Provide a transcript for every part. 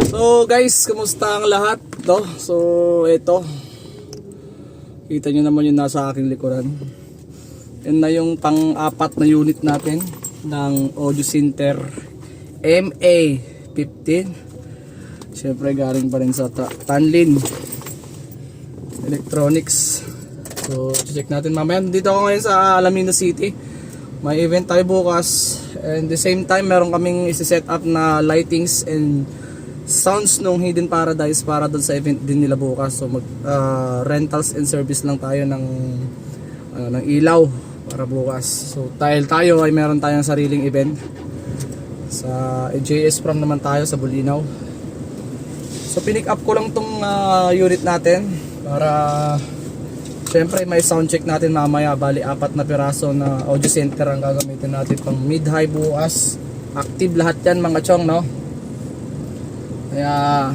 So guys, kumusta ang lahat? So ito, kita nyo naman yung nasa aking likuran. Yan na yung pang-apat na unit natin ng Audio Center MA15. Siyempre galing pa rin sa Tanlin Electronics. So check natin mamaya. Dito ako ngayon sa Alameda City. May event tayo bukas, and the same time meron kaming isi-set up na lightings and sounds nung Hidden Paradise para doon sa event din nila bukas. So mag rentals and service lang tayo ng ilaw para bukas. So dahil tayo ay meron tayong sariling event sa JS Prom naman tayo sa Bulinaw. So pinick up ko lang tong unit natin para syempre may sound check natin mamaya. Bali 4 na piraso na audio center ang gagamitin natin pang mid-high bukas. Active lahat yan mga chong, no? Kaya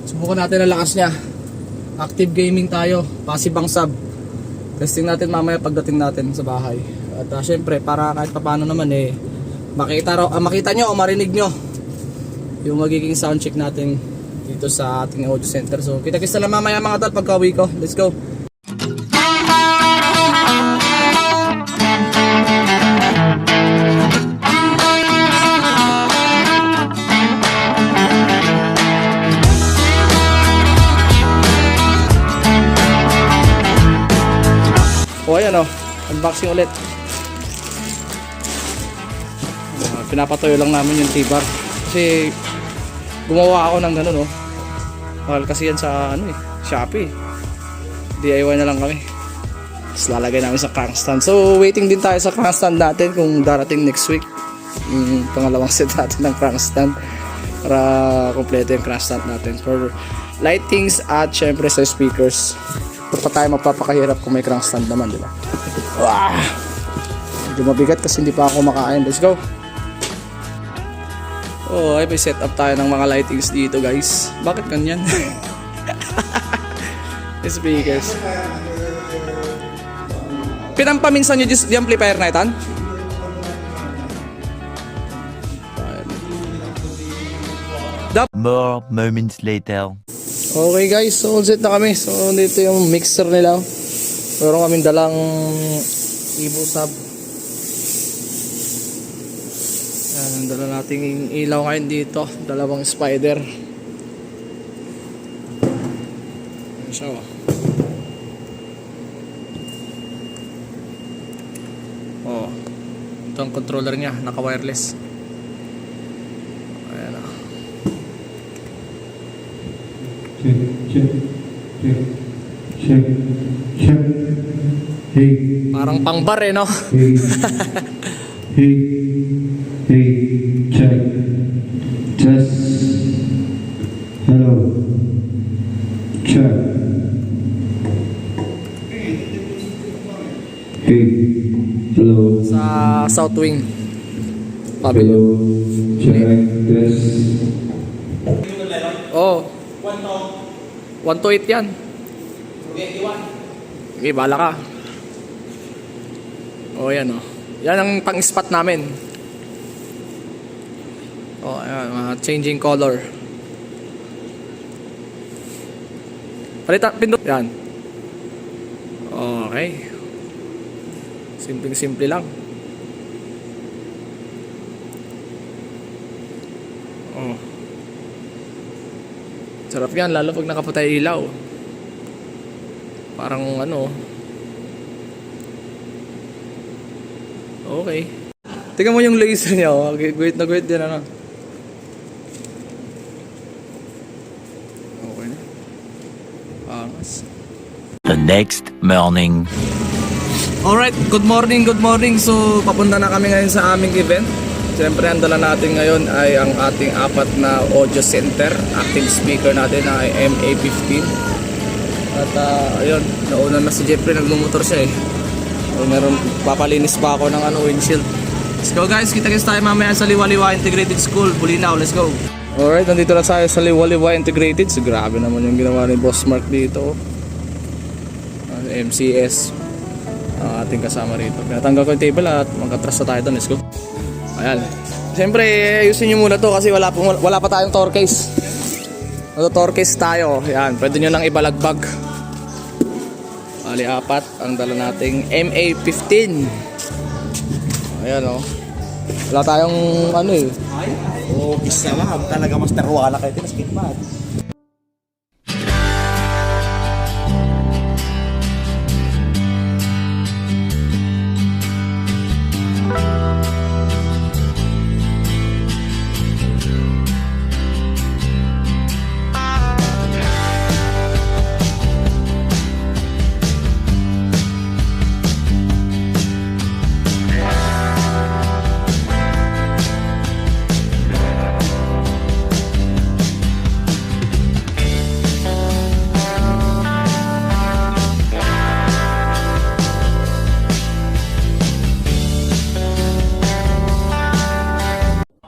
subukan natin ang lakas nya. Active gaming tayo, passive ang sub. Testing natin mamaya pagdating natin sa bahay. At syempre para kahit paano naman makita nyo o marinig nyo yung magiging sound check natin dito sa ating audio center. So kita-kita lang mamaya mga tol pagka uwi ko. Let's go. O ayan o, unboxing ulit. Pinapatuyo lang namin yung T-bar kasi gumawa ako ng ganun, mahal kasi yan sa Shopee. DIY na lang kami, tapos lalagay namin sa crank stand. So waiting din tayo sa crank stand natin kung darating next week yung pangalawang set natin ng crank stand para kompleto yung crank stand natin for lightings at syempre sa speakers. Pa tayo magpapakahirap kung may crank stand naman, di ba? Medyo mabigat kasi hindi pa ako kumakain. Let's go. Oh, ay may set up tayo ng mga lightings dito, guys. Bakit ganyan? Speakers. Pinampaminsan nyo di amplifier na itan? More moments later. Okay guys, so all set na kami. So dito yung mixer nila. Meron kaming dalang Evo sub. Yan, dala nating ilaw ngayon dito. Dalawang spider. Ayan siya, ito ang controller niya, naka-wireless. Ayan o. Check. Hey. Parang pang-bar no? Hey. Check. Test. Hello. Check. Hey. Hello. Sa South Wing Hello. Pavilion. Check. Test. Oh. 1 to 8 yan. Okay, bahala ka. Oh, yan o. Yan ang pang-spot namin. Oh, ayan, changing color. Palitan, pindot. Yan. Okay. Simpleng-simple lang. Oh. Sarap yan, lalo pag nakapatay ilaw. Parang okay. Tingnan mo yung laser niya, guhit na guhit din Okay na. Angas. The next morning. Alright, good morning. So papunta na kami ngayon sa aming event. Siyempre ang dala natin ngayon ay ang ating 4 na audio center. Active speaker natin ay MA15. At ayun, nauna na si Jeffrey, nagmumotor siya So, meron, papalinis pa ako ng windshield. Let's go guys, kita-kits tayo mamaya sa Liwa-Liwa Integrated School, Bulinaw. Let's go. Alright, nandito na tayo sa Liwa-Liwa Integrated. So grabe naman yung ginawa ni Boss Mark dito. MCS ating kasama rito. Pinatanggal ko yung table at magkatras na tayo doon. Let's go. Ayan. Siyempre, ayusin nyo muna to kasi wala pa tayong torques. Torques tayo. Yan, pwede nyo nang ibalagbag. Bali, 4 ang dala nating MA15. Ayan o. Wala tayong ano eh. Oh, isa lang. Talaga master wala kayo din. Skip man.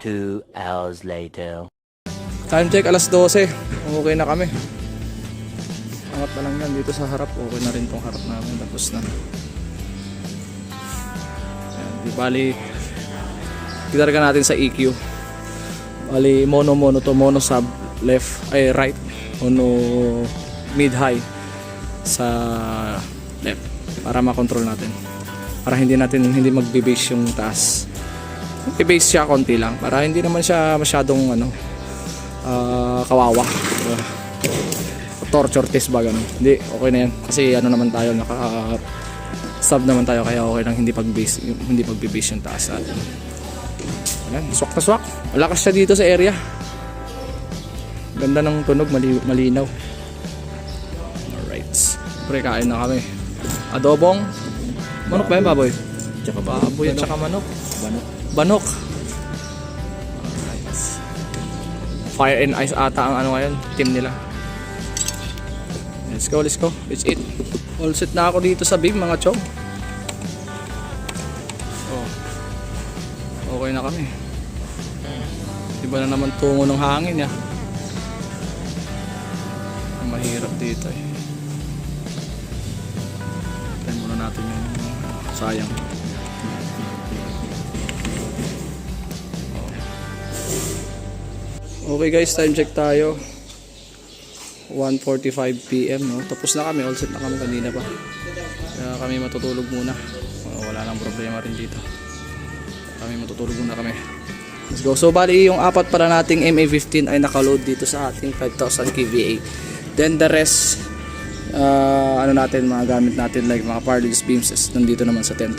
Two hours later. Time check, alas 12. Okay na kami. Angat na lang yan dito sa harap. Okay na rin tong harap namin. Tapos na. Ayan, di bali. Kitarga natin sa EQ. Bali, mono to. Mono sub left, ay right. Mono mid high sa left. Para makontrol natin. Para hindi magbe-base yung taas. I-base siya konti lang para hindi naman siya masyadong kawawa. Torture test ba ganun? Hindi, okay na yan. Kasi ano naman tayo, sub naman tayo kaya okay lang hindi pag-base yung taas natin. Ayan, swak na swak. Malakas siya dito sa area. Ganda ng tunog, malinaw. Alright. Pre, kain na kami. Adobong manok ba yun, baboy? Tsaka baboy at tsaka manok. Banok. Alright. Fire and Ice ata ang ano ngayon, team nila. Let's go. Let's eat. All set na ako dito sa beam mga chong. Oh. Okay na kami. Iba na naman tungo ng hangin ya. Mahirap dito eh. Tayo muna natin yung sayang. Okay guys, time check tayo. 1:45 PM no. Tapos na kami, all set na kami kanina pa. Kaya kami matutulog muna. Wala nang problema rin dito. Kami matutulog muna kami. Let's go. So bali yung 4 para nating MA15 ay nakaload dito sa ating 5,000 kVA. Then the rest natin, mga gamit natin like mga parallels beams nandito naman sa 10,000.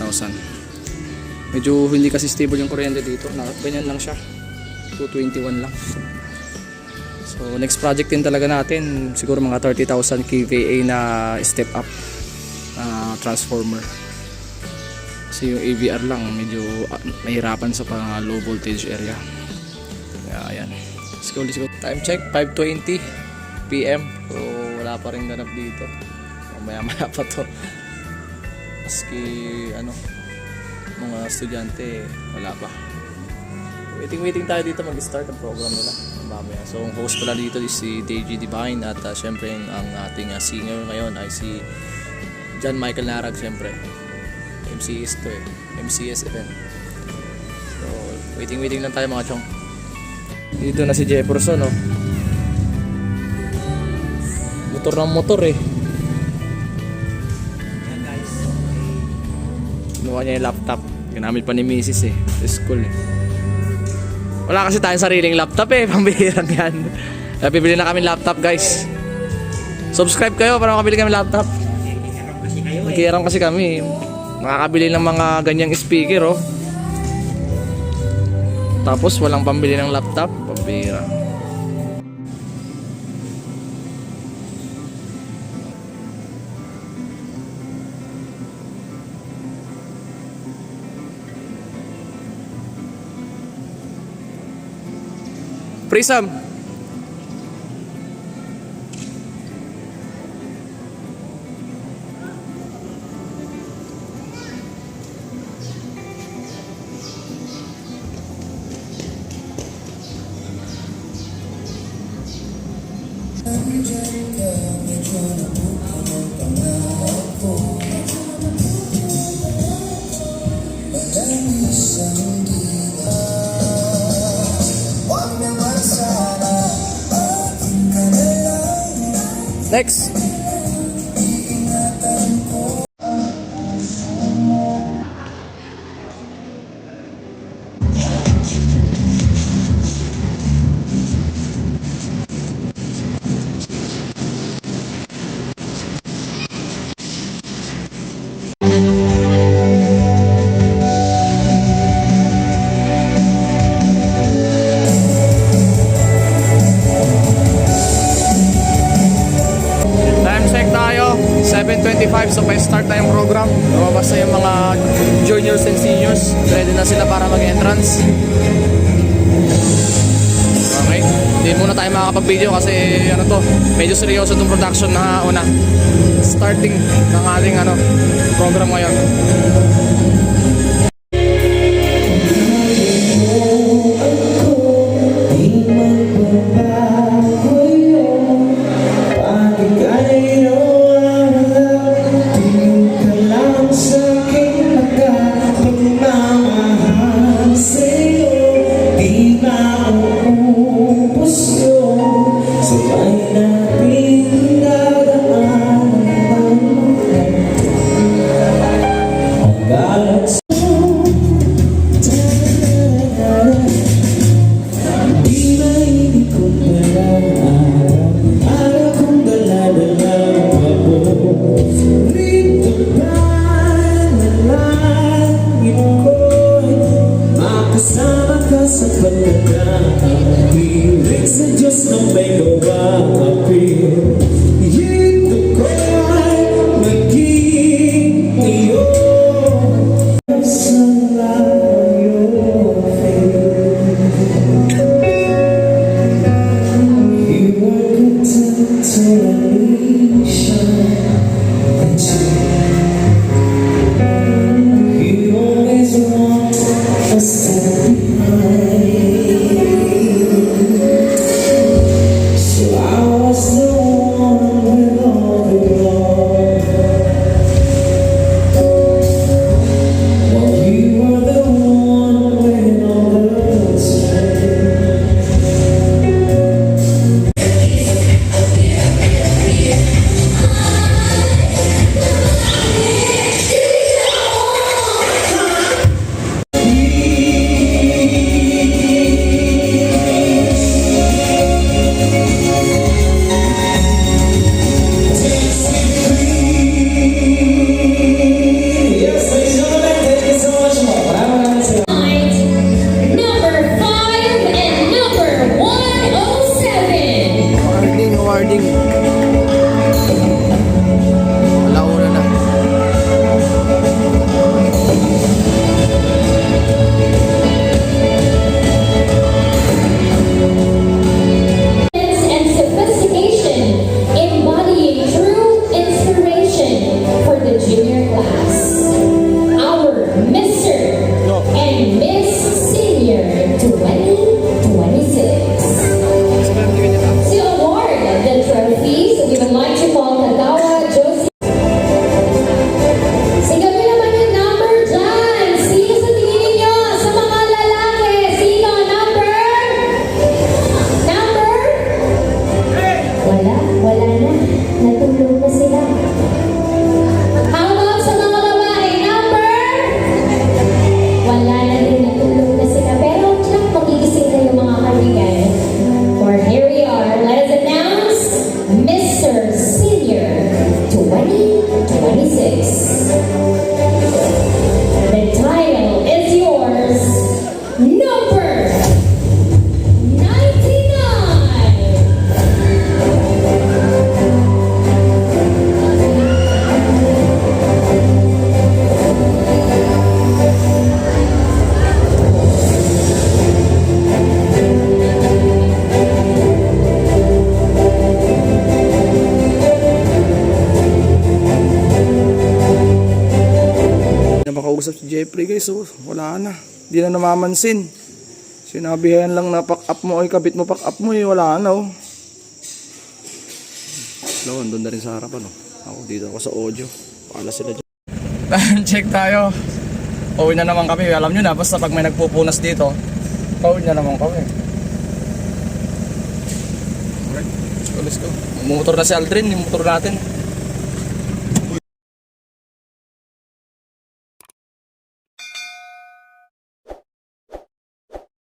Medyo hindi kasi stable yung kuryente dito. Ganyan lang siya. 221 lang. So next project din talaga natin siguro mga 30,000 kVA na step up transformer. Kasi yung AVR lang medyo mahirapan sa pang low voltage area. Kaya ayan. Let's go. Time check 5:20 PM. So wala pa rin ganap dito. Maya pa to. Maski mga estudyante wala pa. Waiting tayo dito mag-start ang program nila mamaya. So ang host pala dito is si DJ Divine at syempre ang ating singer ngayon ay si John Michael Narag syempre. MCS to MCS event. So waiting lang tayo mga chong. Dito na si Jefferson oh. Motor eh. Kinuha niya yung laptop. Ginamit pa ni Mrs. Sa school eh. Wala kasi tayong sariling laptop eh. Pambihirang yan. Kaya bibili na kami laptop guys. Subscribe kayo para makabili kami laptop. Nagkihiram kasi kami. Nakakabili ng mga ganyang speaker oh. Tapos walang pambili ng laptop. Pambihirang. Prism. Next. Time check tayo, 7:25, so pa-start na yung program. Lumabas na yung mga juniors and seniors. Ready na sila para mag-entrance. Okay, hindi muna tayo makakapag-video kasi ano to, medyo seryoso itong production na una. Starting ng ating program ngayon. Makausap si Jeffrey guys, so wala na, di na namamansin. Sinabihan lang na pack up mo, ay kabit mo pack up mo, wala na. Lawan doon na rin sa harapan. Ako dito ako sa audio, pala sila dyan. Time check tayo, pauwi na naman kami. Alam nyo na, basta pag may nagpupunas dito, pauwi na naman kami. Alright. Let's go. Motor na si Aldrin, yung motor natin.